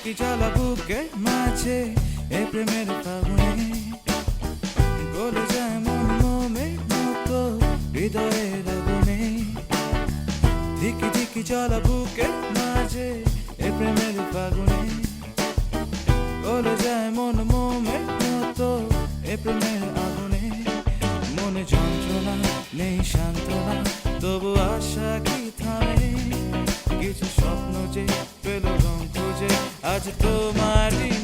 ধিকি জ্বালা বুকের মাঝে এ প্রেমের ফাগুনে গলে যায় মন মোমের মতো হৃদয়ের আগুনে ধিকি ধিকি জ্বালা বুকের মাঝে এ প্রেমের ফাগুনে গলে যায় মন মোমের মতো এ প্রেমের আগুনে মনে যন্ত্রণা নেই সান্ত্বনা তবু আশা কি থামে কিছু স্বপ্ন যে পেল রং খুঁজে আজ তোমারই